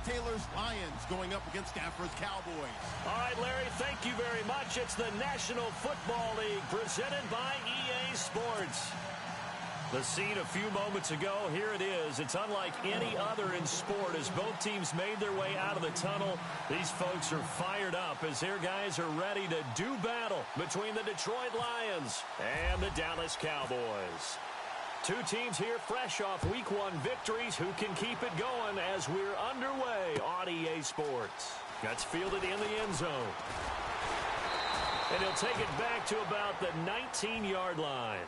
Taylor's Lions going up against Stafford's Cowboys. All right, Larry, thank you very much. It's the National Football League presented by EA Sports. The scene a few moments ago, here it is. It's unlike any other in sport as both teams made their way out of the tunnel. These folks are fired up as their guys are ready to do battle between the Detroit Lions and the Dallas Cowboys. Two teams here fresh off Week 1 victories who can keep it going as we're underway on EA Sports. That's fielded in the end zone. And he'll take it back to about the 19-yard line.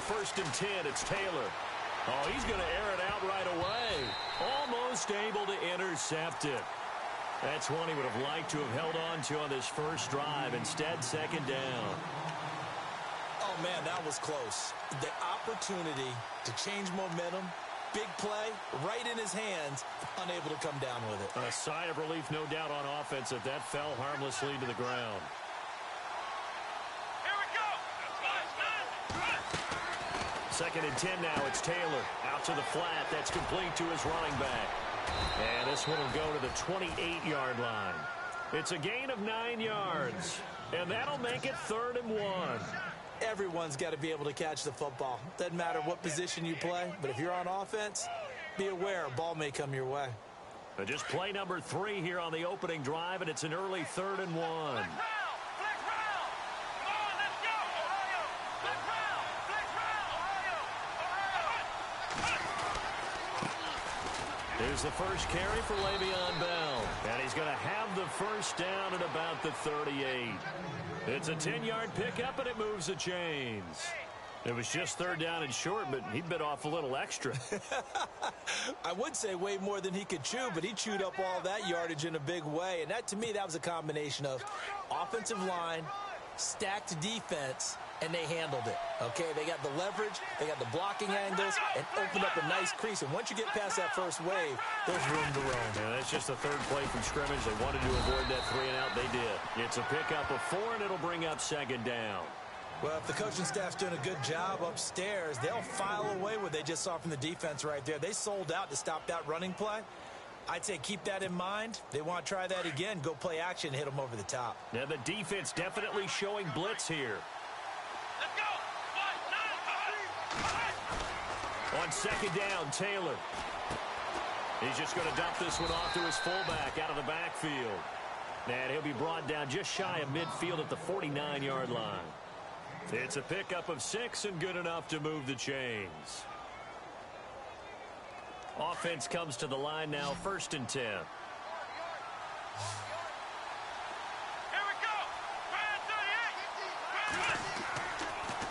First and 10, it's Taylor. Oh, he's going to air it out right away. Almost able to intercept it. That's one he would have liked to have held on to on this first drive. Instead, second down. Oh, man, that was close. The opportunity to change momentum, big play, right in his hands, unable to come down with it. A sigh of relief, no doubt, on offense if that fell harmlessly to the ground. Second and 10 now, it's Taylor. Out to the flat, that's complete to his running back. And this one will go to the 28-yard line. It's a gain of 9 yards, and that'll make it 3rd and 1. Everyone's got to be able to catch the football. Doesn't matter what position you play, but if you're on offense, be aware a ball may come your way. But just play number 3 here on the opening drive, and it's an early 3rd and 1. Here's the first carry for Le'Veon Bell. And he's going to have the first down at about the 38. It's a 10-yard pickup, and it moves the chains. It was just 3rd down and short, but he bit off a little extra. I would say way more than he could chew, but he chewed up all that yardage in a big way. And that, to me, that was a combination of offensive line, stacked defense, and they handled it. Okay, they got the leverage, they got the blocking angles, and opened up a nice crease. And once you get past that first wave, there's room to roam. Yeah, that's just the third play from scrimmage. They wanted to avoid that 3-and-out. They did. It's a pickup of 4, and it'll bring up second down. Well, if the coaching staff's doing a good job upstairs, they'll file away what they just saw from the defense right there. They sold out to stop that running play. I'd say keep that in mind. They want to try that again, go play action, hit them over the top. Yeah, the defense definitely showing blitz here. Let's go! On second down, Taylor. He's just going to dump this one off to his fullback out of the backfield. And he'll be brought down just shy of midfield at the 49-yard line. It's a pickup of 6 and good enough to move the chains. Offense comes to the line now, 1st and 10. Here we go!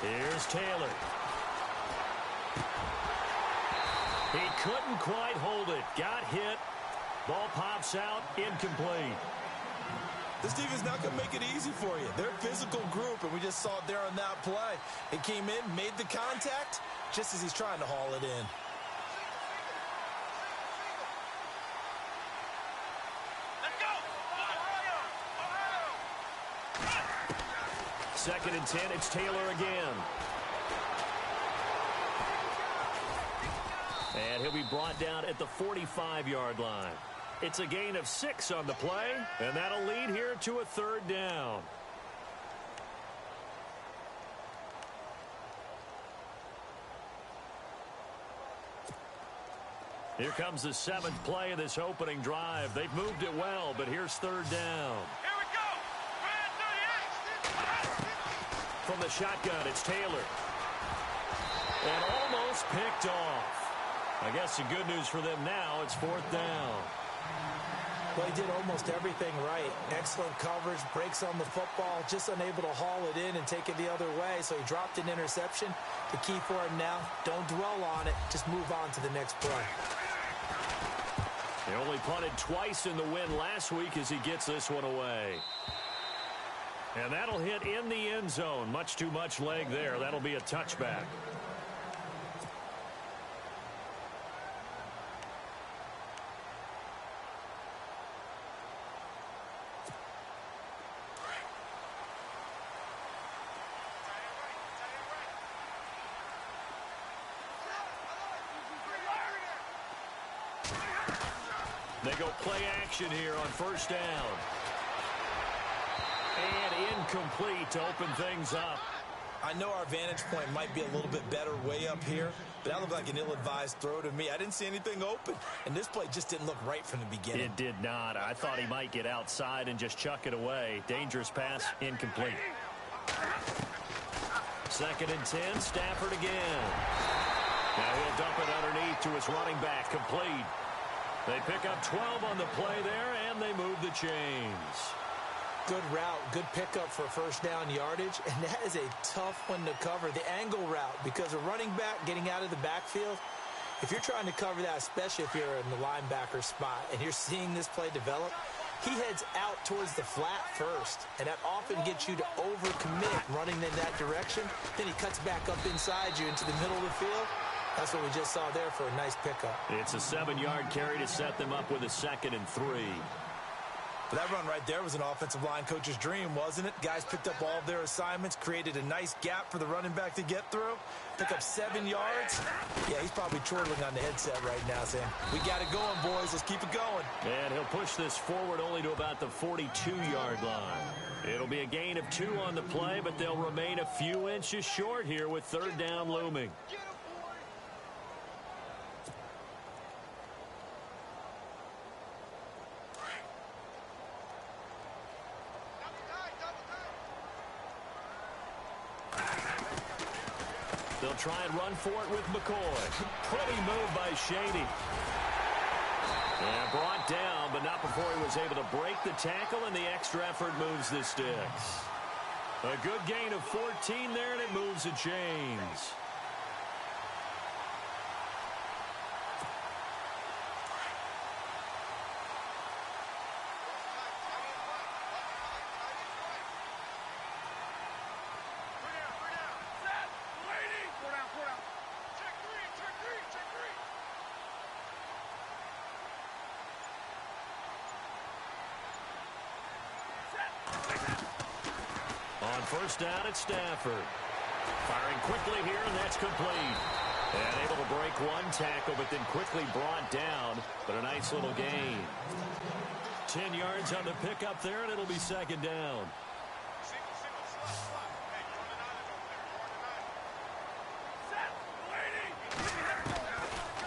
Here's Taylor. He couldn't quite hold it. Got hit. Ball pops out, incomplete. This defense not going to make it easy for you. They're a physical group, and we just saw it there on that play. It came in, made the contact, just as he's trying to haul it in. Second and 10, it's Taylor again. And he'll be brought down at the 45-yard line. It's a gain of 6 on the play, and that'll lead here to a 3rd down. Here comes the 7th play of this opening drive. They've moved it well, but here's 3rd down. Here we go! From the shotgun, it's Taylor. And almost picked off. I guess the good news for them now, it's 4th down. Well, he did almost everything right. Excellent coverage, breaks on the football, just unable to haul it in and take it the other way. So he dropped an interception. The key for him now, don't dwell on it. Just move on to the next play. He only punted twice in the win last week as he gets this one away. And that'll hit in the end zone. Much too much leg there. That'll be a touchback. They go play action here on first down. And incomplete to open things up. I know our vantage point might be a little bit better way up here, but that looked like an ill-advised throw to me. I didn't see anything open, and this play just didn't look right from the beginning. It did not. I thought he might get outside and just chuck it away. Dangerous pass, incomplete. 2nd and 10, Stafford again. Now he'll dump it underneath to his running back, complete. They pick up 12 on the play there, and they move the chains. Good route, good pickup for first down yardage, and that is a tough one to cover, the angle route, because a running back getting out of the backfield, if you're trying to cover that, especially if you're in the linebacker spot, and you're seeing this play develop, he heads out towards the flat first, and that often gets you to overcommit running in that direction. Then he cuts back up inside you into the middle of the field. That's what we just saw there for a nice pickup. It's a 7-yard carry to set them up with a 2nd and 3. But that run right there was an offensive line coach's dream, wasn't it? Guys picked up all of their assignments, created a nice gap for the running back to get through, pick up 7 yards. Yeah, he's probably chortling on the headset right now saying, we got it going, boys. Let's keep it going. And he'll push this forward only to about the 42-yard line. It'll be a gain of 2 on the play, but they'll remain a few inches short here with 3rd down looming. They'll try and run for it with McCoy. Pretty move by Shady. And brought down, but not before he was able to break the tackle, and the extra effort moves the sticks. A good gain of 14 there, and it moves the chains. On first down, it's Stafford. Firing quickly here, and that's complete. And able to break one tackle, but then quickly brought down. But a nice little gain. 10 yards on the pickup there, and it'll be 2nd down.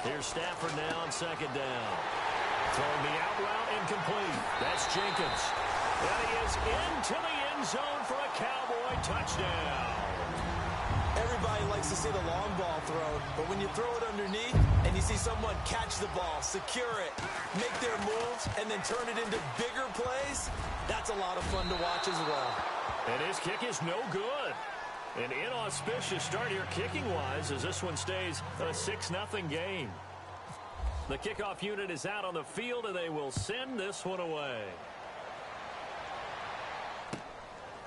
Here's Stafford now on 2nd down. Throwing the out route, incomplete. That's Jenkins. And he is into the end zone for a Cowboy touchdown. Everybody likes to see the long ball thrown, but when you throw it underneath and you see someone catch the ball, secure it, make their moves, and then turn it into bigger plays, that's a lot of fun to watch as well. And his kick is no good. An inauspicious start here kicking-wise as this one stays a 6-0 game. The kickoff unit is out on the field, and they will send this one away.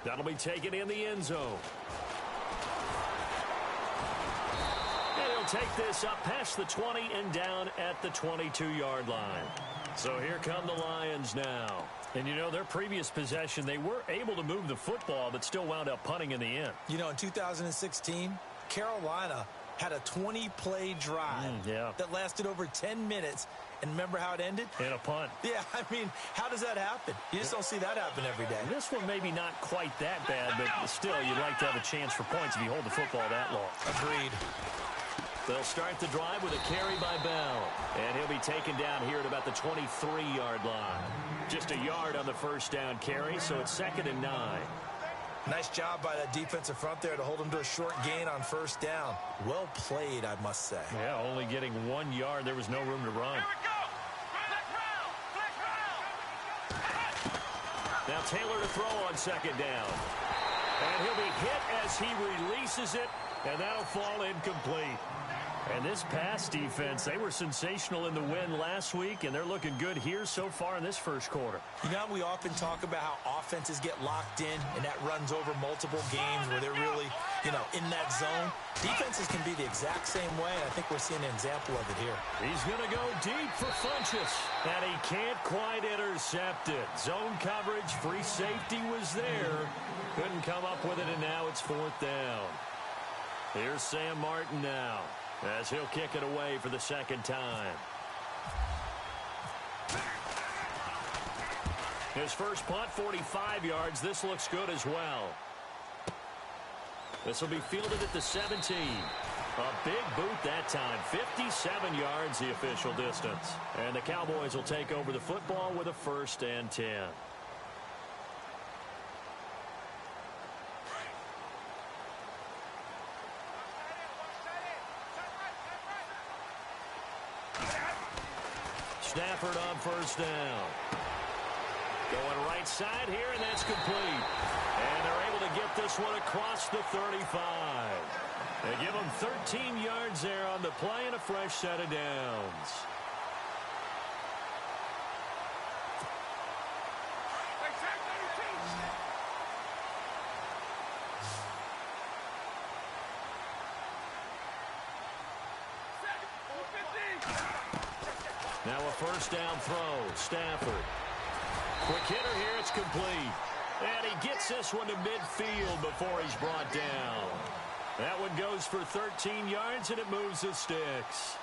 That'll be taken in the end zone. And he'll take this up past the 20 and down at the 22-yard line. So here come the Lions now. And, you know, their previous possession, they were able to move the football, but still wound up punting in the end. You know, in 2016, Carolina had a 20-play drive that lasted over 10 minutes. And remember how it ended? In a punt. Yeah, I mean, how does that happen? You just don't see that happen every day. This one maybe not quite that bad, but still, you'd like to have a chance for points if you hold the football that long. Agreed. They'll start the drive with a carry by Bell. And he'll be taken down here at about the 23-yard line. Just a yard on the first down carry, so it's 2nd and 9. Nice job by that defensive front there to hold him to a short gain on first down. Well played, I must say. Yeah, only getting 1 yard. There was no room to run. Now Taylor to throw on 2nd down. And he'll be hit as he releases it, and that'll fall incomplete. And this pass defense, they were sensational in the win last week, and they're looking good here so far in this first quarter. You know, we often talk about how offenses get locked in, and that runs over multiple games where they're really, in that zone. Defenses can be the exact same way, and I think we're seeing an example of it here. He's going to go deep for Funchess, and he can't quite intercept it. Zone coverage, free safety was there. Couldn't come up with it, and now it's 4th down. Here's Sam Martin now, as he'll kick it away for the second time. His first punt, 45 yards. This looks good as well. This will be fielded at the 17. A big boot that time. 57 yards, the official distance. And the Cowboys will take over the football with a 1st and 10. Stafford on 1st down. Going right side here, and that's complete. And they're able to get this one across the 35. They give them 13 yards there on the play and a fresh set of downs. Now a 1st down throw. Stafford. Quick hitter here. It's complete. And he gets this one to midfield before he's brought down. That one goes for 13 yards, and it moves the sticks.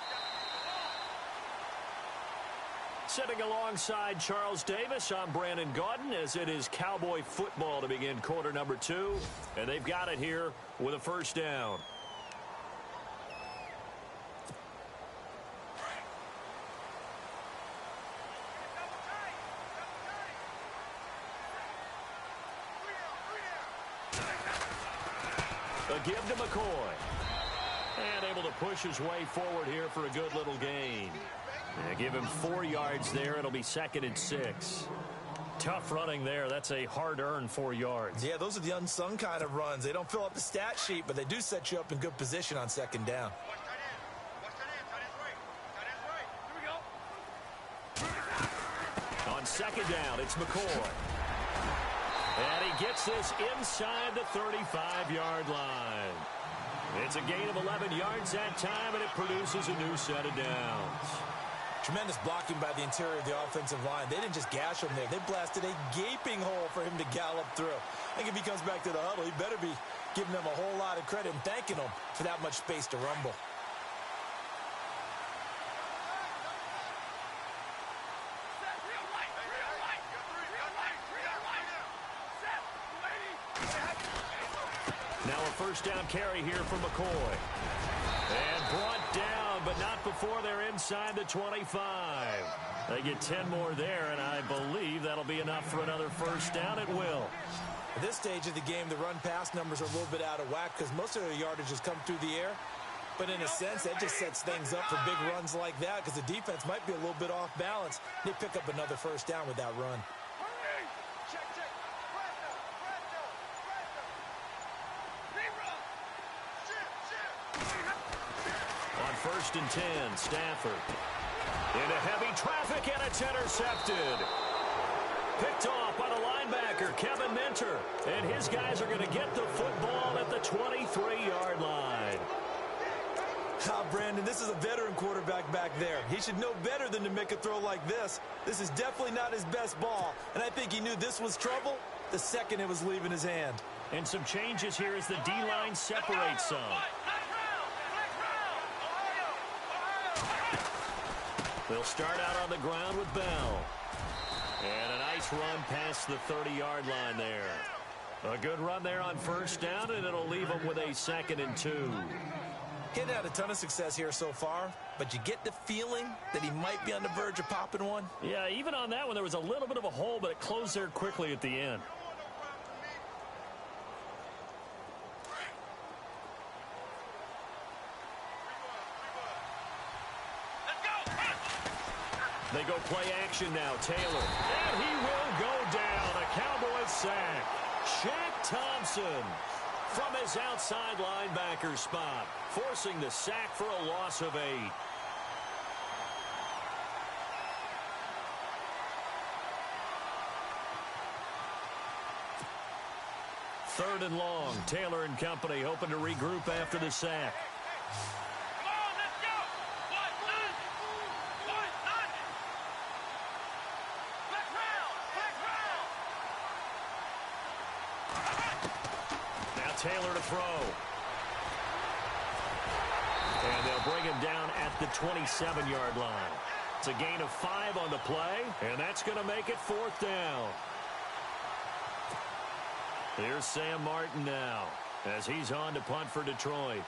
Sitting alongside Charles Davis, I'm Brandon Gaudin, as it is Cowboy football to begin quarter number 2. And they've got it here with a 1st down. A give to McCoy. And able to push his way forward here for a good little gain. Give him 4 yards there. It'll be 2nd and 6. Tough running there. That's a hard-earned 4 yards. Yeah, those are the unsung kind of runs. They don't fill up the stat sheet, but they do set you up in good position on 2nd down. On 2nd down, it's McCoy. And he gets this inside the 35-yard line. It's a gain of 11 yards that time, and it produces a new set of downs. Tremendous blocking by the interior of the offensive line. They didn't just gash him there. They blasted a gaping hole for him to gallop through. I think if he comes back to the huddle, he better be giving them a whole lot of credit and thanking them for that much space to rumble. Now a 1st down carry here for McCoy. And brought down, but not before they're inside the 25. They get 10 more there, and I believe that'll be enough for another 1st down. It will. At this stage of the game, the run-pass numbers are a little bit out of whack because most of their yardage has come through the air. But in a sense, that just sets things up for big runs like that because the defense might be a little bit off balance. They pick up another 1st down with that run. On 1st and 10, Stafford. Into heavy traffic, and it's intercepted. Picked off by the linebacker, Kevin Minter. And his guys are going to get the football at the 23-yard line. Brandon, this is a veteran quarterback back there. He should know better than to make a throw like this. This is definitely not his best ball, and I think he knew this was trouble the second it was leaving his hand. And some changes here as the D-line separates some. They'll start out on the ground with Bell. And a nice run past the 30-yard line there. A good run there on 1st down, and it'll leave them with a 2nd and 2. He hadn't had a ton of success here so far, but you get the feeling that he might be on the verge of popping one. Yeah, even on that one, there was a little bit of a hole, but it closed there quickly at the end. They go play action now. Taylor. And he will go down. A Cowboys sack. Shaq Thompson. from his outside linebacker spot, forcing the sack for a loss of 8. Third and long. Taylor and company hoping to regroup after the sack. Come on, let's go. One, none. Black round. Now Taylor to throw. And they'll bring him down at the 27-yard line. It's a gain of 5 on the play, and that's going to make it 4th down. Here's Sam Martin now as he's on to punt for Detroit.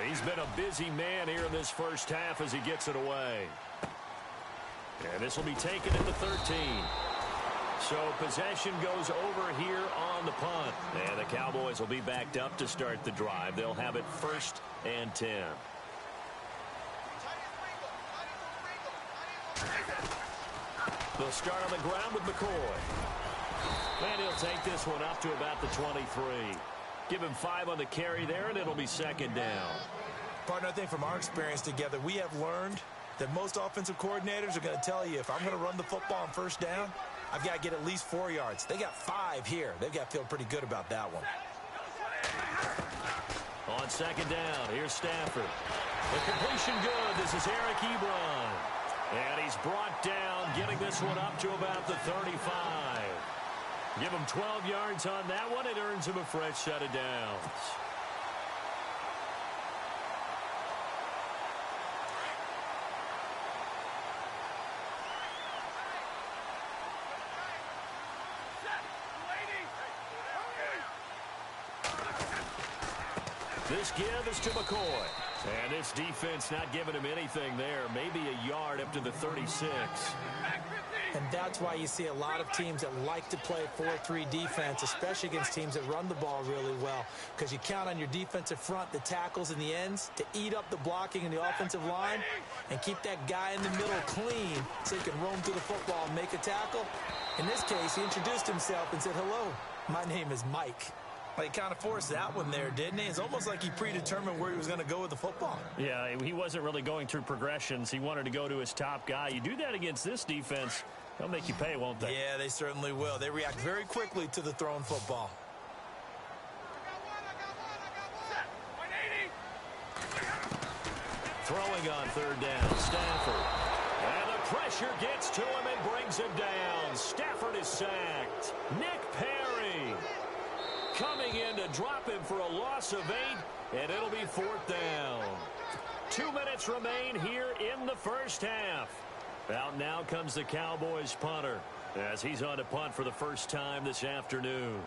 He's been a busy man here in this first half as he gets it away. And this will be taken at the 13. So possession goes over here on the punt. And the Cowboys will be backed up to start the drive. They'll have it 1st and 10. They'll start on the ground with McCoy. And he'll take this one up to about the 23. Give him 5 on the carry there, and it'll be 2nd down. Partner, I think from our experience together, we have learned that most offensive coordinators are going to tell you, if I'm going to run the football on 1st down, I've got to get at least 4 yards. They got 5 here. They've got to feel pretty good about that one. On 2nd down, here's Stafford. The completion good. This is Eric Ebron. And he's brought down, getting this one up to about the 35. Give him 12 yards on that one. It earns him a fresh set of downs. This give is to McCoy. And this defense not giving him anything there. Maybe a yard up to the 36. And that's why you see a lot of teams that like to play 4-3 defense, especially against teams that run the ball really well, because you count on your defensive front, the tackles and the ends, to eat up the blocking in the offensive line and keep that guy in the middle clean so he can roam through the football and make a tackle. In this case, he introduced himself and said, "Hello, my name is Mike." Well, he kind of forced that one there, didn't he? It's almost like he predetermined where he was going to go with the football. Yeah, he wasn't really going through progressions. He wanted to go to his top guy. You do that against this defense, they'll make you pay, won't they? Yeah, they certainly will. They react very quickly to the thrown football. Throwing on 3rd down, Stafford. And the pressure gets to him and brings him down. Stafford is sacked. Nick Perry coming in to drop him for a loss of 8, and it'll be 4th down. 2 minutes remain here in the first half. Out now comes the Cowboys punter as he's on to punt for the first time this afternoon.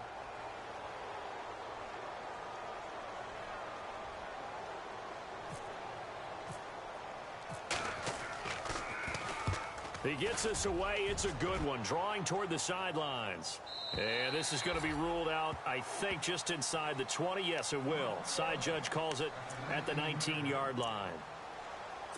He gets this away. It's a good one, drawing toward the sidelines. And this is going to be ruled out, I think, just inside the 20. Yes, it will. Side judge calls it at the 19-yard line.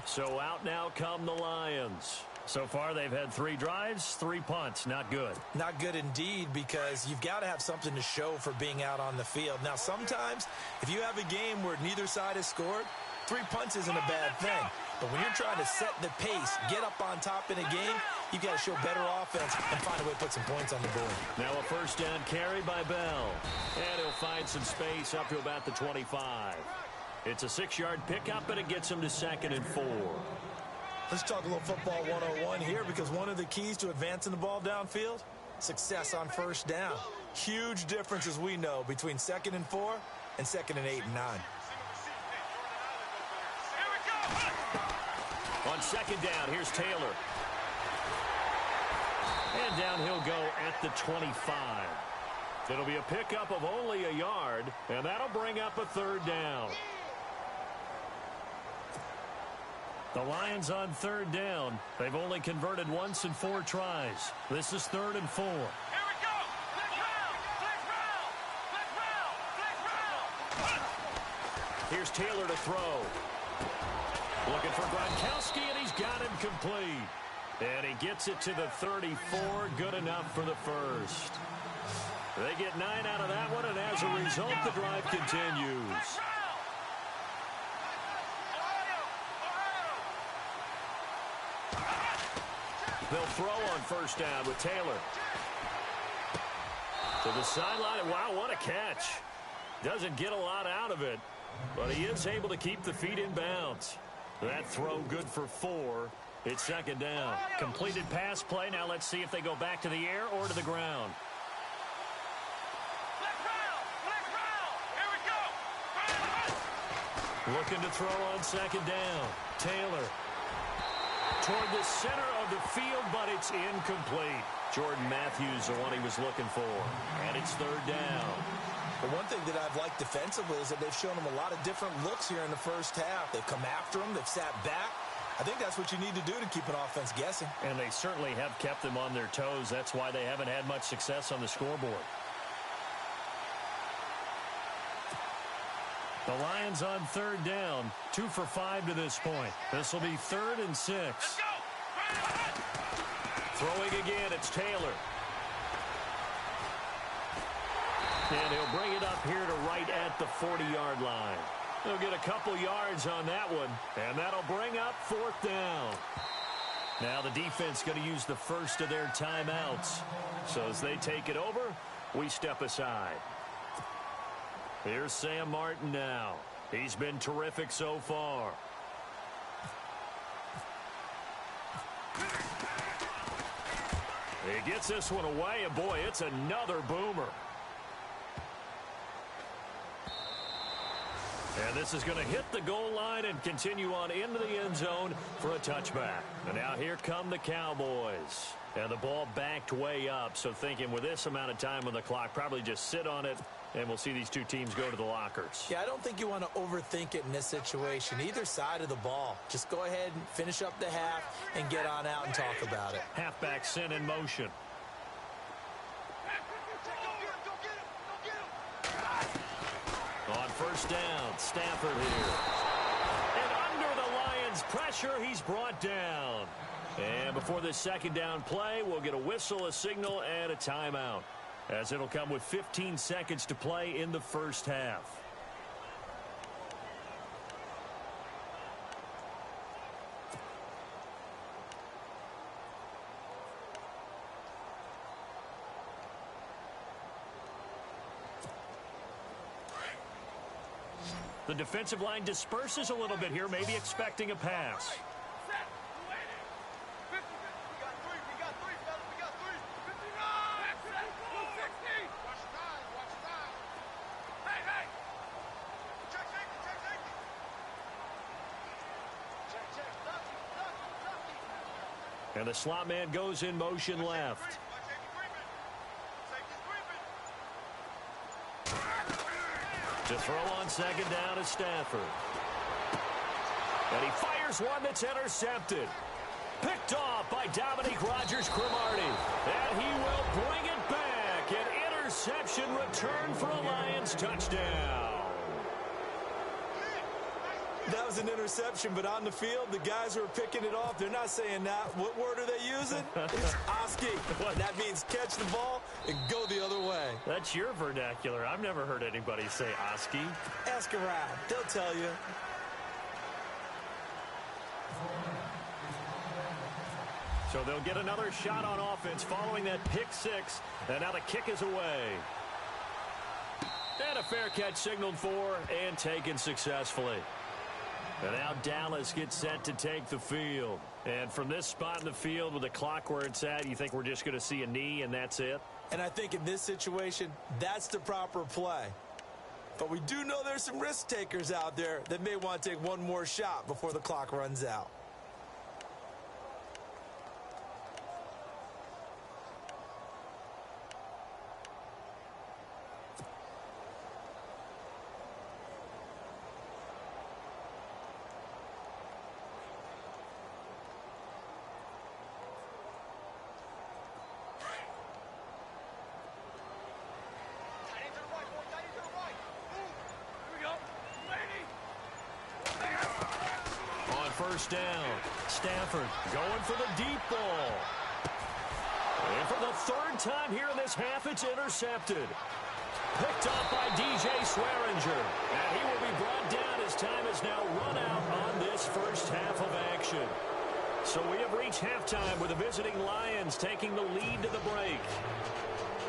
So out now come the Lions. So far, they've had 3 drives, 3 punts. Not good. Not good indeed, because you've got to have something to show for being out on the field. Now, sometimes, if you have a game where neither side has scored, 3 punts isn't a bad thing. But when you're trying to set the pace, get up on top in a game, you've got to show better offense and find a way to put some points on the board. Now a 1st down carry by Bell. And he'll find some space up to about the 25. It's a 6-yard pickup, and it gets him to 2nd and 4. Let's talk a little football 101 here, because one of the keys to advancing the ball downfield, success on 1st down. Huge difference, as we know, between 2nd and 4 and 2nd and 8 and 9. On 2nd down, here's Taylor. And down he'll go at the 25. It'll be a pickup of only a yard, and that'll bring up a 3rd down. The Lions on 3rd down. They've only converted once in 4 tries. This is 3rd and 4. Here we go. Black round. Here's Taylor to throw. Looking for Gronkowski, and he's got him complete. And he gets it to the 34. Good enough for the first. They get 9 out of that one, and as a result, the drive continues. They'll throw on first down with Taylor. To the sideline. Wow, what a catch. Doesn't get a lot out of it, but he is able to keep the feet in bounds. That throw good for 4. It's second down. Completed pass play. Now let's see if they go back to the air or to the ground. Here we go. Looking to throw on second down. Taylor toward the center of the field, but it's incomplete. Jordan Matthews, the one he was looking for. And it's third down. But one thing that I've liked defensively is that they've shown him a lot of different looks here in the first half. They've come after him. They've sat back. I think that's what you need to do to keep an offense guessing. And they certainly have kept them on their toes. That's why they haven't had much success on the scoreboard. The Lions on third down. 2 for 5 to this point. This will be 3rd and 6. Let's go. Throwing again, it's Taylor. And he'll bring it up here to right at the 40-yard line. He'll get a couple yards on that one, and that'll bring up 4th down. Now the defense going to use the first of their timeouts. So as they take it over, we step aside. Here's Sam Martin now. He's been terrific so far. He gets this one away, and boy, it's another boomer. And this is going to hit the goal line and continue on into the end zone for a touchback. And now here come the Cowboys. And the ball backed way up, so thinking with this amount of time on the clock, probably just sit on it, and we'll see these two teams go to the lockers. Yeah, I don't think you want to overthink it in this situation. Either side of the ball. Just go ahead and finish up the half and get on out and talk about it. Halfback sent in motion. On first down, Stafford here. And under the Lions' pressure, he's brought down. And before this second down play, we'll get a whistle, a signal, and a timeout, as it'll come with 15 seconds to play in the first half. The defensive line disperses a little bit here, maybe expecting a pass. And the slot man goes in motion left. To throw on second down is Stafford. And he fires one that's intercepted. Picked off by Dominique Rodgers-Cromartie. And he will bring it back. An interception return for a Lions touchdown. That was an interception, but on the field, the guys who are picking it off, they're not saying that. What word are they using? It's Oski. That means catch the ball and go the other way. That's your vernacular. I've never heard anybody say Oski. Ask around. They'll tell you. So they'll get another shot on offense following that pick six. And now the kick is away. And a fair catch signaled for and taken successfully. And now Dallas gets set to take the field. And from this spot in the field with the clock where it's at, you think we're just going to see a knee and that's it? And I think in this situation, that's the proper play. But we do know there's some risk takers out there that may want to take one more shot before the clock runs out. first down. Stafford going for the deep ball. And for the third time here in this half, it's intercepted. Picked up by DJ Swearinger. And he will be brought down as time is now run out on this first half of action. So we have reached halftime with the visiting Lions taking the lead to the break.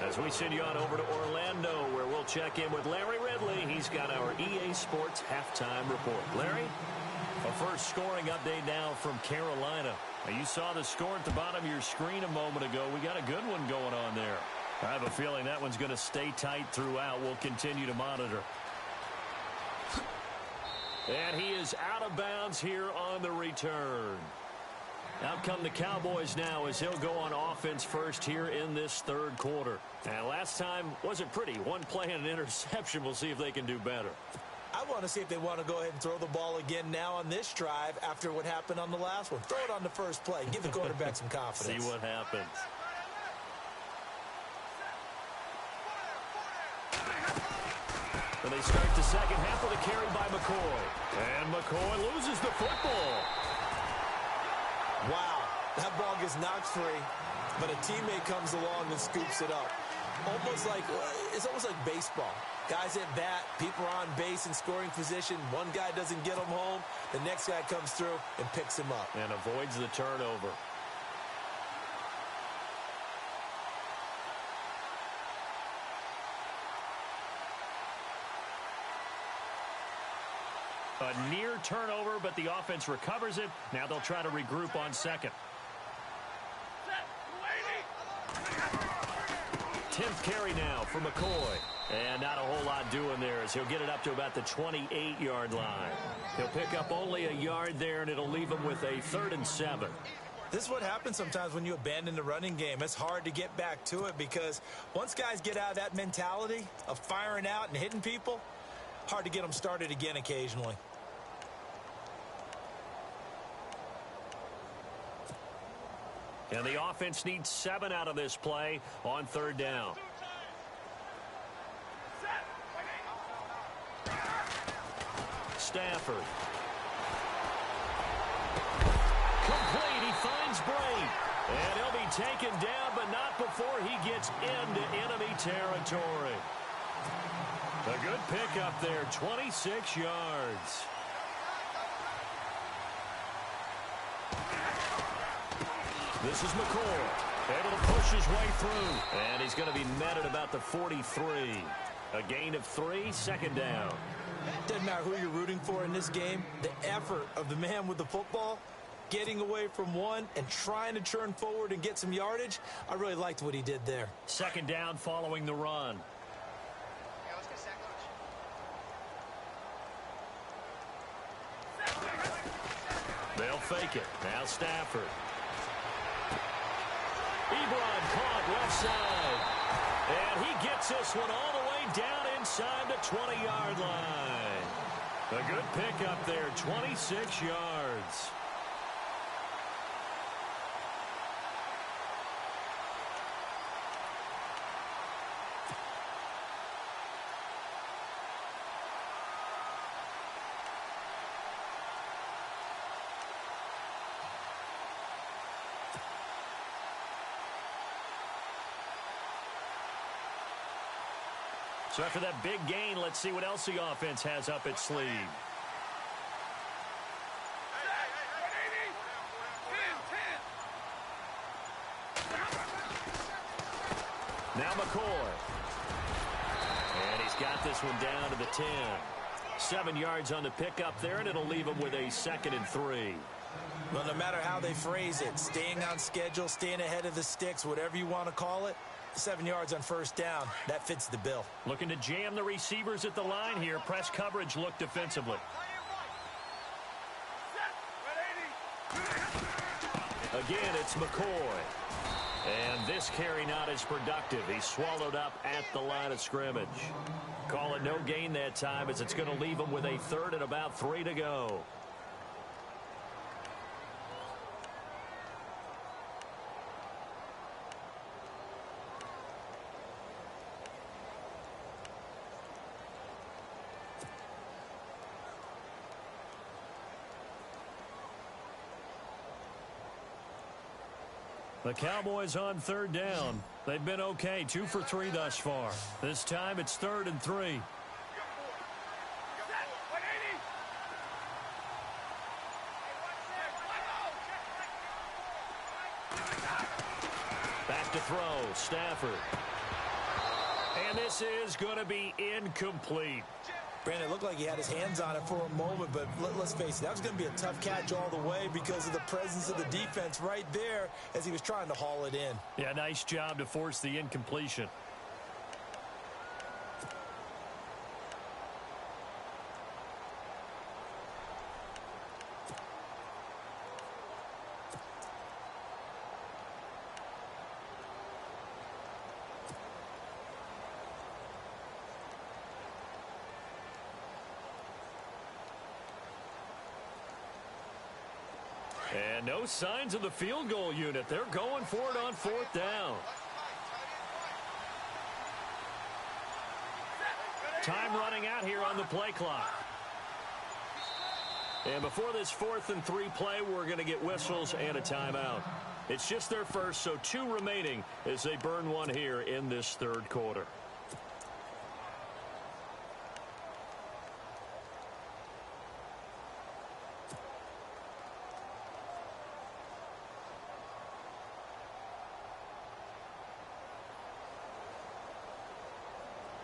As we send you on over to Orlando, where we'll check in with Larry Ridley. He's got our EA Sports halftime report. Larry, a first scoring update now from Carolina. Now, you saw the score at the bottom of your screen a moment ago. We got a good one going on there. I have a feeling that one's going to stay tight throughout. We'll continue to monitor. And he is out of bounds here on the return. Out come the Cowboys now as he'll go on offense first here in this third quarter. And last time wasn't pretty. One play and an interception. We'll see if they can do better. I want to see if they want to go ahead and throw the ball again now on this drive after what happened on the last one. Throw it on the first play. Give the quarterback some confidence. See what happens. And they start the second half with a carry by McCoy. And McCoy loses the football. Wow, that ball gets knocked free, but a teammate comes along and scoops it up. It's almost like baseball. Guys at bat, people are on base in scoring position. One guy doesn't get him home. The next guy comes through and picks him up. And avoids the turnover. A near turnover, but the offense recovers it. Now they'll try to regroup on second. 10th carry now for McCoy. And not a whole lot doing there as he'll get it up to about the 28-yard line. He'll pick up only a yard there, and it'll leave him with a 3rd and 7. This is what happens sometimes when you abandon the running game. It's hard to get back to it because once guys get out of that mentality of firing out and hitting people, hard to get them started again occasionally. And the offense needs 7 out of this play on 3rd down. Stafford. Complete. He finds Bray. And he'll be taken down, but not before he gets into enemy territory. A good pickup there, 26 yards. This is McCoy, able to push his way through. And he's going to be met at about the 43. A gain of 3, 2nd down. Doesn't matter who you're rooting for in this game. The effort of the man with the football, getting away from one and trying to turn forward and get some yardage, I really liked what he did there. 2nd down following the run. They'll fake it. Now Stafford. Ebron caught left side. And he gets this one all the way down inside the 20-yard line. A good pickup there, 26 yards. So after that big gain, let's see what else the offense has up its sleeve. Now McCoy. And he's got this one down to the 10. 7 yards on the pickup there, and it'll leave him with a 2nd and 3. Well, no matter how they phrase it, staying on schedule, staying ahead of the sticks, whatever you want to call it, 7 yards on 1st down, that fits the bill. Looking to jam the receivers at the line here. Press coverage look defensively. Again, it's McCoy. And this carry not as productive. He's swallowed up at the line of scrimmage. Call it no gain that time as it's going to leave him with a 3rd and about 3 to go. The Cowboys on third down. They've been okay, 2 for 3 thus far. This time it's 3rd and 3. Back to throw, Stafford. And this is going to be incomplete. Brandon, it looked like he had his hands on it for a moment, but let's face it, that was going to be a tough catch all the way because of the presence of the defense right there as he was trying to haul it in. Yeah, nice job to force the incompletion. And no signs of the field goal unit. They're going for it on 4th down. Time running out here on the play clock. And before this 4th and 3 play, we're going to get whistles and a timeout. It's just their first, so 2 remaining as they burn one here in this 3rd quarter.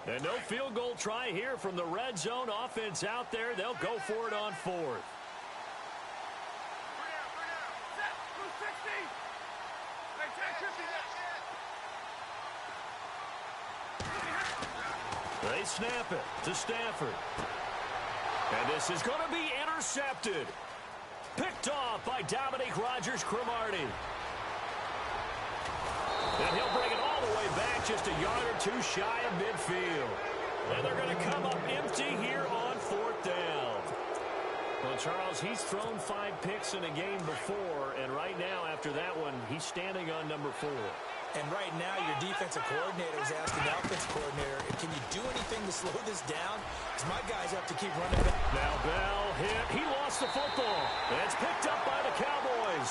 And no field goal try here from the red zone offense out there. They'll go for it on 4th. They snap it to Stafford. And this is going to be intercepted. Picked off by Dominique Rodgers-Cromartie. And he'll bring it all the way back, just a yard or 2 shy of midfield. And they're going to come up empty here on 4th down. Well, Charles, he's thrown 5 picks in a game before, and right now, after that one, he's standing on number 4. And right now, your defensive coordinator is asking the offensive coordinator, can you do anything to slow this down? Because my guys have to keep running back. Now Bell hit. He lost the football. And it's picked up by the Cowboys.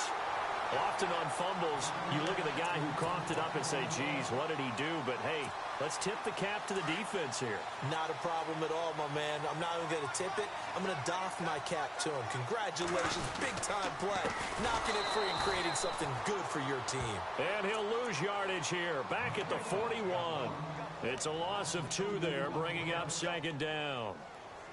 Often on fumbles, you look at the guy who coughed it up and say, geez, what did he do? But, hey, let's tip the cap to the defense here. Not a problem at all, my man. I'm not even going to tip it. I'm going to doff my cap to him. Congratulations. Big-time play. Knocking it free and creating something good for your team. And he'll lose yardage here. Back at the 41. It's a loss of 2 there, bringing up 2nd down.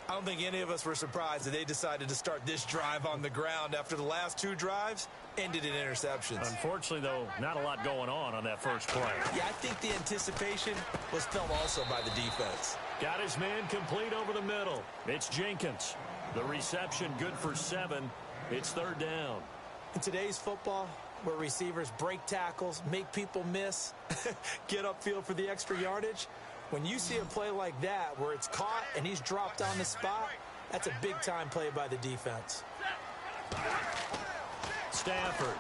I don't think any of us were surprised that they decided to start this drive on the ground after the last 2 drives ended in interceptions. Unfortunately, though, not a lot going on that first play. Yeah, I think the anticipation was felt also by the defense. Got his man complete over the middle. It's Jenkins. The reception good for 7. It's 3rd down. In today's football, where receivers break tackles, make people miss, get upfield for the extra yardage, when you see a play like that where it's caught and he's dropped on the spot, that's a big-time play by the defense. Stafford.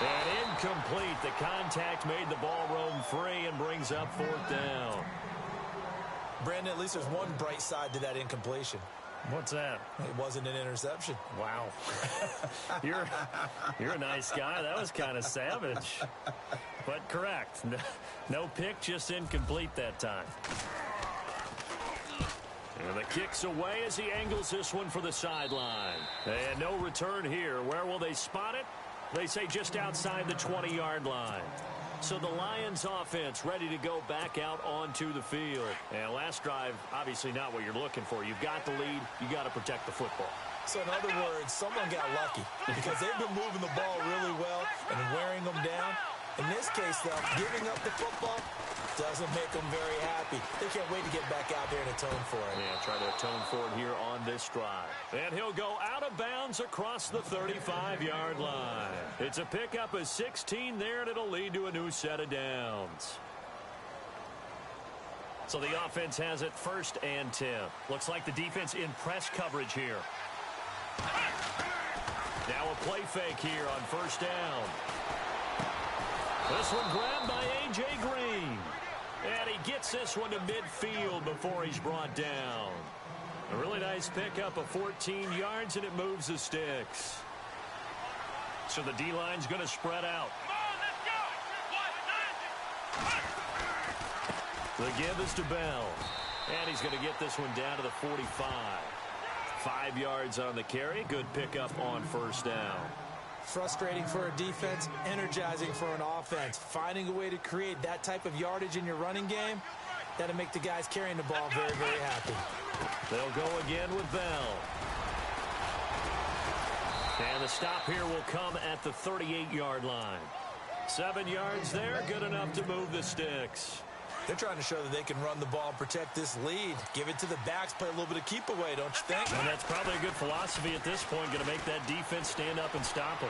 And incomplete. The contact made the ball roam free and brings up 4th down. Brandon, at least there's one bright side to that incompletion. What's that? It wasn't an interception. Wow. You're a nice guy. That was kind of savage. But correct. No pick, just incomplete that time. And the kick's away as he angles this one for the sideline. And no return here. Where will they spot it? They say just outside the 20-yard line. So the Lions offense ready to go back out onto the field. And last drive, obviously not what you're looking for. You've got the lead. You got to protect the football. So in other words, someone got lucky because they've been moving the ball really well and wearing them down. In this case, though, giving up the football doesn't make them very happy. They can't wait to get back out there and atone for it. Yeah, try to atone for it here on this drive. And he'll go out of bounds across the 35-yard line. It's a pickup of 16 there, and it'll lead to a new set of downs. So the offense has it 1st and 10. Looks like the defense in press coverage here. Now a play fake here on 1st down. This one grabbed by A.J. Green. And he gets this one to midfield before he's brought down. A really nice pickup of 14 yards, and it moves the sticks. So the D-line's going to spread out. Come on, let's go. The give is to Bell. And he's going to get this one down to the 45. 5 yards on the carry. Good pickup on first down. Frustrating for a defense, energizing for an offense. Finding a way to create that type of yardage in your running game, that'll make the guys carrying the ball very, very happy. They'll go again with Bell. And the stop here will come at the 38-yard line. 7 yards there, good enough to move the sticks. They're trying to show that they can run the ball and protect this lead. Give it to the backs, play a little bit of keep away, don't you think? And that's probably a good philosophy at this point, going to make that defense stand up and stop him.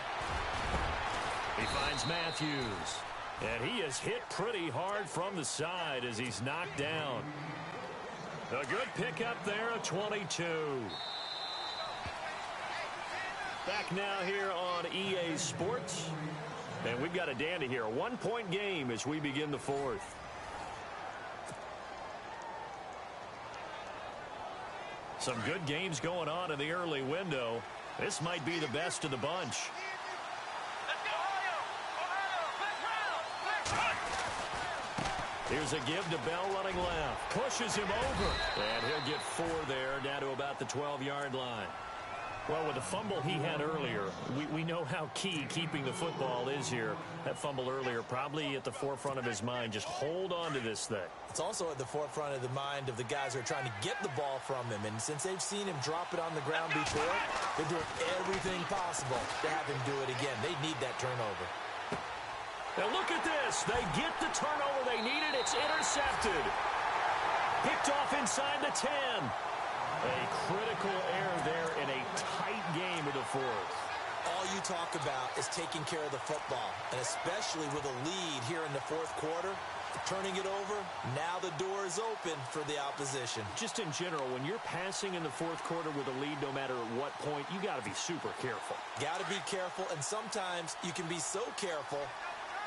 He finds Matthews. And he is hit pretty hard from the side as he's knocked down. A good pickup there, a 22. Back now here on EA Sports. And we've got a dandy here. A 1-point game as we begin the fourth. Some good games going on in the early window. This might be the best of the bunch. Here's a give to Bell running left. Pushes him over. And he'll get 4 there, down to about the 12-yard line. Well, with the fumble he had earlier, we know how key keeping the football is here. That fumble earlier probably at the forefront of his mind. Just hold on to this thing. It's also at the forefront of the mind of the guys who are trying to get the ball from him. And since they've seen him drop it on the ground before, they're doing everything possible to have him do it again. They need that turnover. Now look at this. They get the turnover they needed. It's intercepted. Picked off inside the 10. A critical error there in a tight game of the fourth. All you talk about is taking care of the football, and especially with a lead here in the fourth quarter, turning it over, now the door is open for the opposition. Just in general, when you're passing in the fourth quarter with a lead, no matter at what point, you got to be super careful. Got to be careful, and sometimes you can be so careful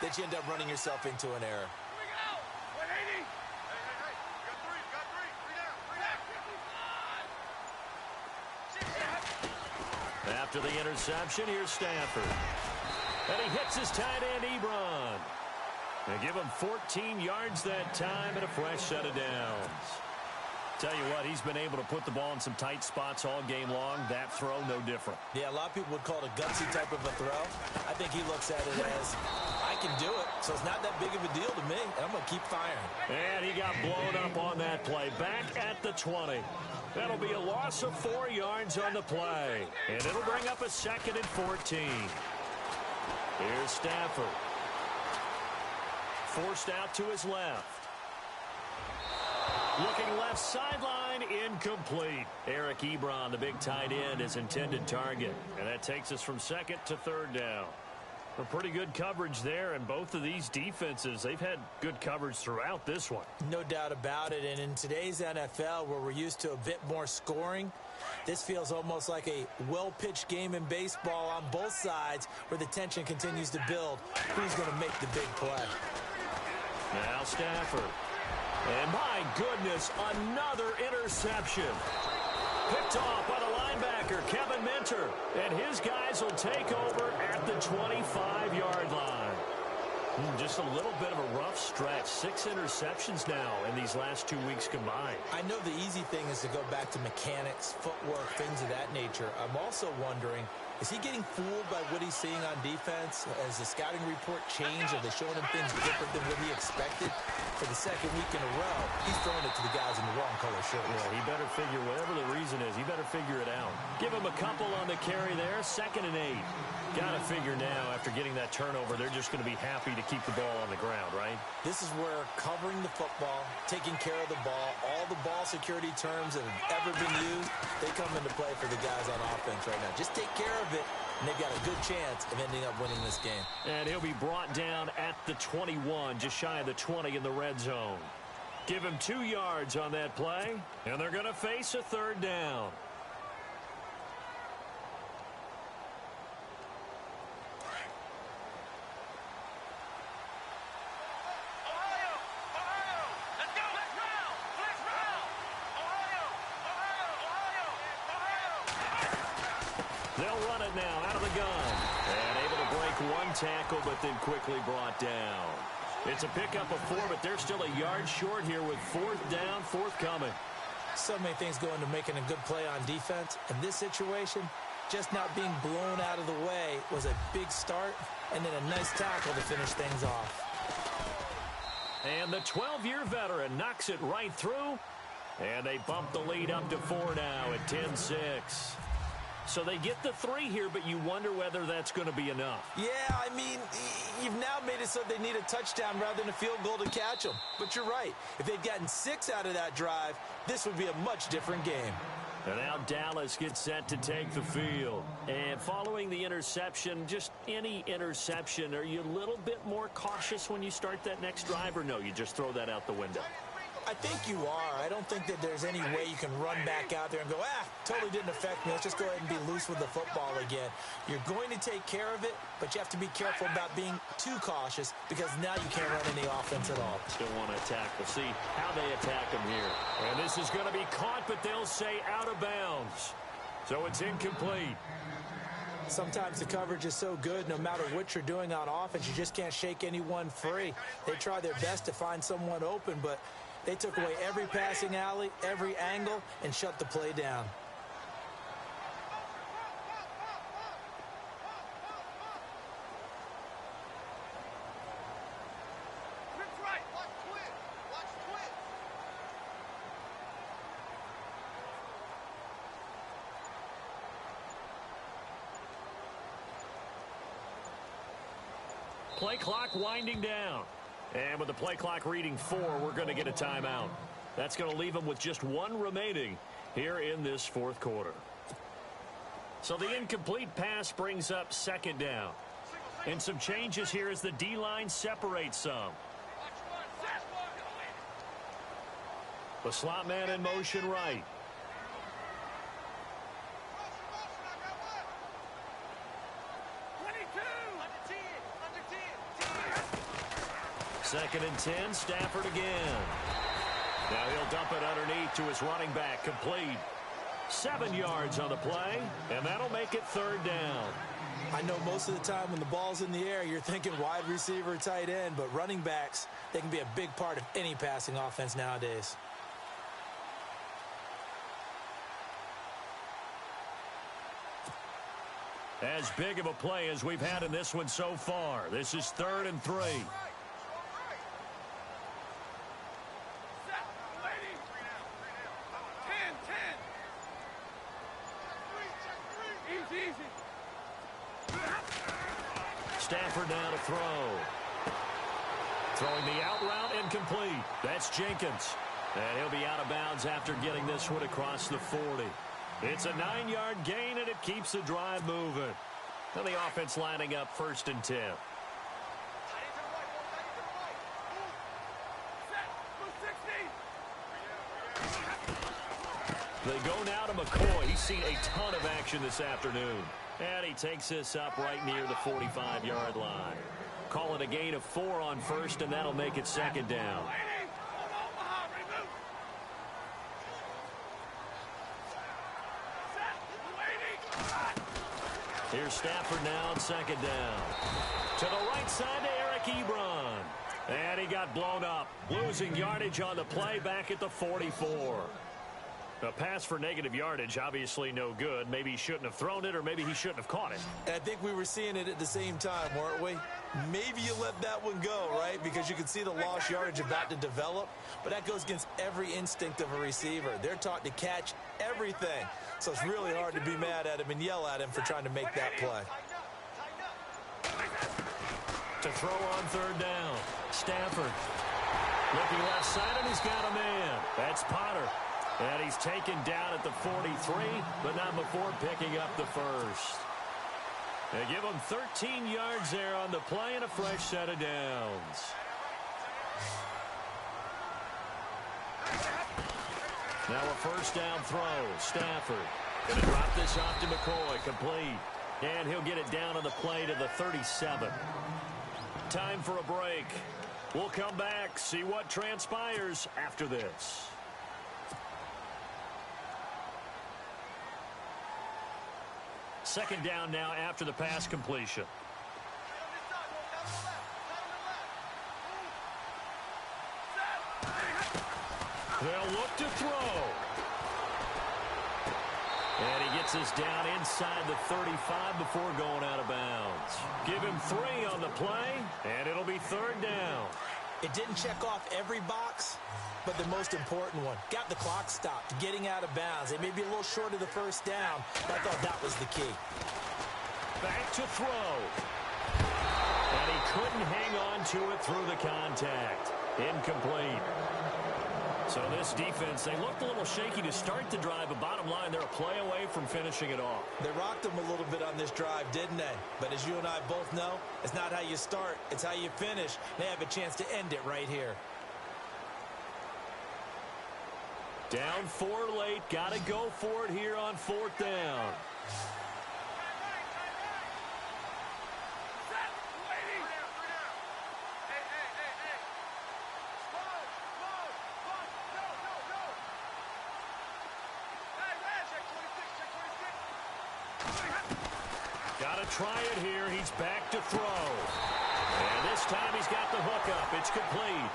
that you end up running yourself into an error. After the interception, here's Stafford. And he hits his tight end, Ebron. They give him 14 yards that time and a fresh set of downs. Tell you what, he's been able to put the ball in some tight spots all game long. That throw, no different. Yeah, a lot of people would call it a gutsy type of a throw. I think he looks at it as, I can do it, so it's not that big of a deal to me, and I'm going to keep firing. And he got blown up on that play. Back at the 20. That'll be a loss of 4 yards on the play. And it'll bring up a 2nd and 14. Here's Stafford. Forced out to his left. Looking left sideline, incomplete. Eric Ebron, the big tight end, his intended target. And that takes us from 2nd to 3rd down. A pretty good coverage there, and both of these defenses, they've had good coverage throughout this one. No doubt about it, and in today's NFL, where we're used to a bit more scoring, this feels almost like a well-pitched game in baseball on both sides, where the tension continues to build. Who's going to make the big play? Now Stafford. And my goodness, another interception. Picked off by the linebacker, Kevin Minter. And his guys will take over at the 25-yard line. Just a little bit of a rough stretch. 6 interceptions now in these last 2 weeks combined. I know the easy thing is to go back to mechanics, footwork, things of that nature. I'm also wondering, is he getting fooled by what he's seeing on defense? Has the scouting report changed? Are they showing him things different than what he expected? For the 2nd week in a row, he's throwing it to the guys in the wrong color shirts. Yeah, he better figure, whatever the reason is, he better figure it out. Give him a couple on the carry there, 2nd and 8. Got to figure now, after getting that turnover, they're just going to be happy to keep the ball on the ground, right? This is where covering the football, taking care of the ball, all the ball security terms that have ever been used, they come into play for the guys on offense right now. Just take care of it, and they've got a good chance of ending up winning this game. And he'll be brought down at the 21, just shy of the 20 in the red zone. Give him 2 yards on that play, and they're going to face a 3rd down. They'll run it now out of the gun. And able to one tackle, but then quickly brought down. It's a pickup of 4, but they're still a yard short here with 4th down, forthcoming. So many things go into making a good play on defense. In this situation, just not being blown out of the way was a big start, and then a nice tackle to finish things off. And the 12-year veteran knocks it right through, and they bump the lead up to 4 now at 10-6. So they get the 3 here, but you wonder whether that's going to be enough. Yeah, I mean, you've now made it so they need a touchdown rather than a field goal to catch them. But you're right. If they'd gotten 6 out of that drive, this would be a much different game. And now Dallas gets set to take the field. And following the interception, just any interception, are you a little bit more cautious when you start that next drive, or no, you just throw that out the window? I think you are. I don't think that there's any way you can run back out there and go, totally didn't affect me. Let's just go ahead and be loose with the football again. You're going to take care of it, but you have to be careful about being too cautious because now you can't run any offense at all. Still want to attack. We'll see how they attack them here. And this is going to be caught, but they'll say out of bounds. So it's incomplete. Sometimes the coverage is so good, no matter what you're doing on offense, you just can't shake anyone free. They try their best to find someone open, but they took away every passing alley, every angle, and shut the play down. Play clock winding down. And with the play clock reading 4, we're going to get a timeout. That's going to leave them with just 1 remaining here in this 4th quarter. So the incomplete pass brings up 2nd down. And some changes here as the D-line separates some. The slot man in motion right. Second and 10, Stafford again. Now he'll dump it underneath to his running back, complete. 7 yards on the play, and that'll make it 3rd down. I know most of the time when the ball's in the air, you're thinking wide receiver, tight end, but running backs, they can be a big part of any passing offense nowadays. As big of a play as we've had in this one so far. This is 3rd and 3. Stafford now to throw. Throwing the out route, incomplete. That's Jenkins. And he'll be out of bounds after getting this one across the 40. It's a 9-yard gain, and it keeps the drive moving. And the offense lining up 1st and 10. They go now to McCoy. He's seen a ton of action this afternoon. And he takes this up right near the 45-yard line. Call it a gain of 4 on 1st, and that'll make it 2nd down. Here's Stafford now on 2nd down. To the right side to Eric Ebron. And he got blown up. Losing yardage on the play back at the 44. A pass for negative yardage, obviously no good. Maybe he shouldn't have thrown it, or maybe he shouldn't have caught it. And I think we were seeing it at the same time, weren't we? Maybe you let that one go, right? Because you can see the lost yardage about to develop. But that goes against every instinct of a receiver. They're taught to catch everything. So it's really hard to be mad at him and yell at him for trying to make that play. To throw on 3rd down. Stafford. Looking left side, and he's got a man. That's Potter. And he's taken down at the 43, but not before picking up the 1st. They give him 13 yards there on the play and a fresh set of downs. Now a 1st down throw. Stafford going to drop this off to McCoy. Complete. And he'll get it down on the play to the 37. Time for a break. We'll come back, see what transpires after this. Second down now after the pass completion. They'll look to throw. And he gets us down inside the 35 before going out of bounds. Give him 3 on the play, and it'll be 3rd down. It didn't check off every box, but the most important one. Got the clock stopped, getting out of bounds. They may be a little short of the 1st down, but I thought that was the key. Back to throw. And he couldn't hang on to it through the contact. Incomplete. So this defense, they looked a little shaky to start the drive, but bottom line, they're a play away from finishing it off. They rocked them a little bit on this drive, didn't they? But as you and I both know, it's not how you start, it's how you finish. They have a chance to end it right here. Down 4 late, got to go for it here on 4th down. Got to try it here. He's back to throw. And this time he's got the hook up. It's complete.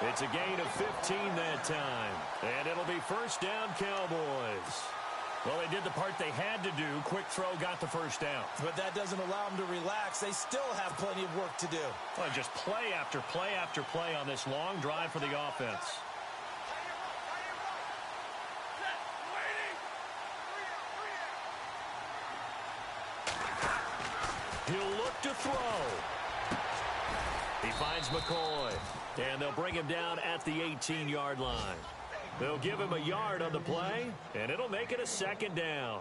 It's a gain of 15 that time. And it'll be 1st down, Cowboys. Well, they did the part they had to do. Quick throw got the 1st down. But that doesn't allow them to relax. They still have plenty of work to do. Well, just play after play after play on this long drive for the offense. He'll look to throw. He finds McCoy. And they'll bring him down at the 18-yard line. They'll give him a yard on the play, and it'll make it a 2nd down.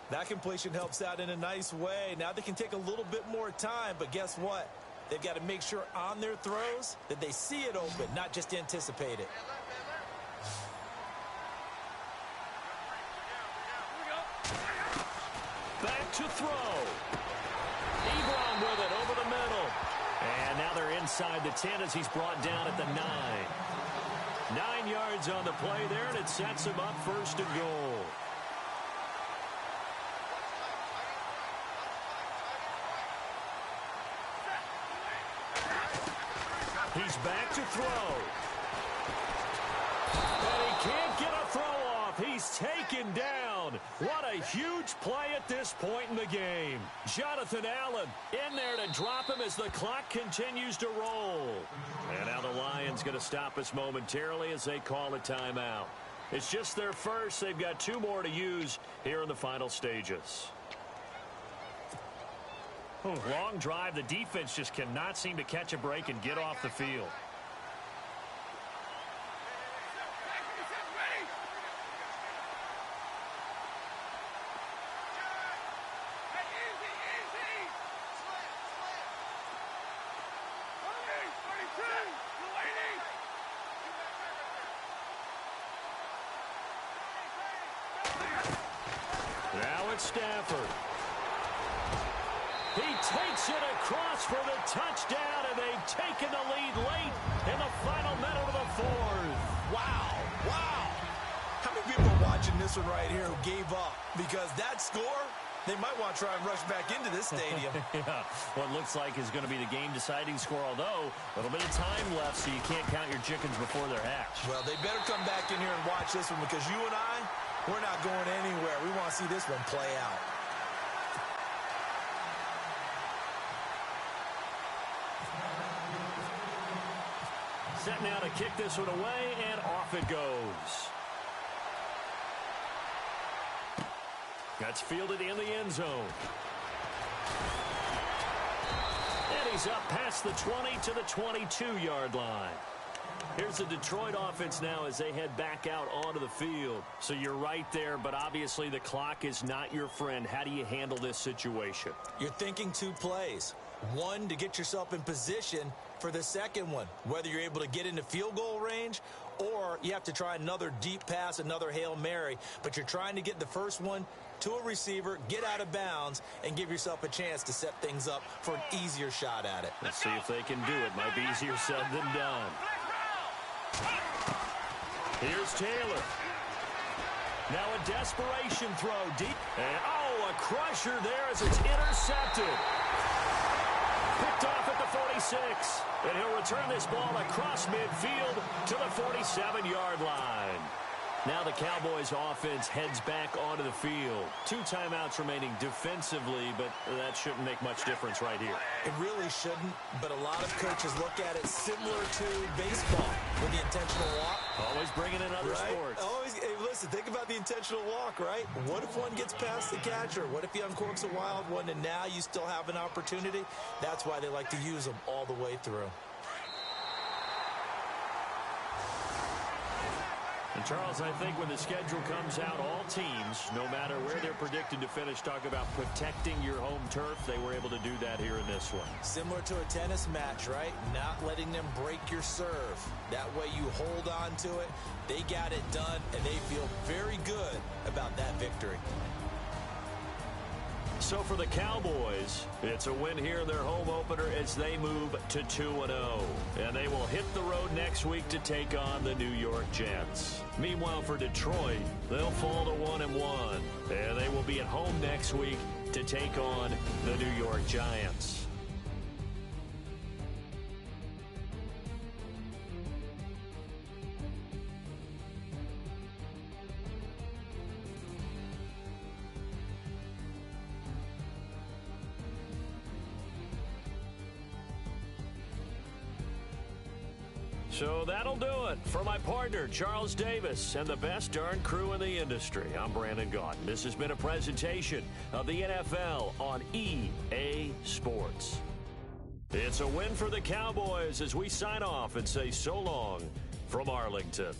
That completion helps out in a nice way. Now they can take a little bit more time, but guess what? They've got to make sure on their throws that they see it open, not just anticipate it. Back to throw. Ebron with it over the middle. And now they're inside the 10 as he's brought down at the 9. 9 yards on the play there, and it sets him up 1st and goal. He's back to throw. And he can't get a throw off. He's taken down. What a huge play at this point in the game. Jonathan Allen in there to drop him as the clock continues to roll. And now the Lions going to stop us momentarily as they call a timeout. It's just their first. They've got 2 more to use here in the final stages. Long drive. The defense just cannot seem to catch a break and get off the field. Now it's Stafford. He takes it across for the touchdown, and they've taken the lead late in the final minute of the 4th. Wow, wow. How many people are watching this one right here who gave up? Because that score, they might want to try and rush back into this stadium. Yeah, what looks like is going to be the game-deciding score, although a little bit of time left, so you can't count your chickens before they're hatched. Well, they better come back in here and watch this one, because you and I, we're not going anywhere. We want to see this one play out. Set now to kick this one away, and off it goes. That's fielded in the end zone. And he's up past the 20 to the 22-yard line. Here's the Detroit offense now as they head back out onto the field. So you're right there, but obviously the clock is not your friend. How do you handle this situation? You're thinking 2 plays. One, to get yourself in position for the second one, whether you're able to get into field goal range or you have to try another deep pass, another Hail Mary. But you're trying to get the first one to a receiver, get out of bounds, and give yourself a chance to set things up for an easier shot at it. Let's see if they can do it. Might be easier said than done. Here's Taylor. Now a desperation throw deep. And, oh, a crusher there as it's intercepted. Picked off at the 40. 6. And he'll return this ball across midfield to the 47-yard line. Now the Cowboys offense heads back onto the field. 2 timeouts remaining defensively, but that shouldn't make much difference right here. It really shouldn't, but a lot of coaches look at it similar to baseball with the intentional walk. Always bringing in other sports. Always, hey, listen, think about the intentional walk, right? What if one gets past the catcher? What if he uncorks a wild one and now you still have an opportunity? That's why they like to use them all the way through. And Charles, I think when the schedule comes out, all teams, no matter where they're predicted to finish, talk about protecting your home turf. They were able to do that here in this one. Similar to a tennis match, right? Not letting them break your serve. That way you hold on to it. They got it done, and they feel very good about that victory. So for the Cowboys, it's a win here in their home opener as they move to 2-0. And they will hit the road next week to take on the New York Jets. Meanwhile, for Detroit, they'll fall to 1-1. And they will be at home next week to take on the New York Giants. So that'll do it. For my partner, Charles Davis, and the best darn crew in the industry, I'm Brandon Gaudin. This has been a presentation of the NFL on EA Sports. It's a win for the Cowboys as we sign off and say so long from Arlington.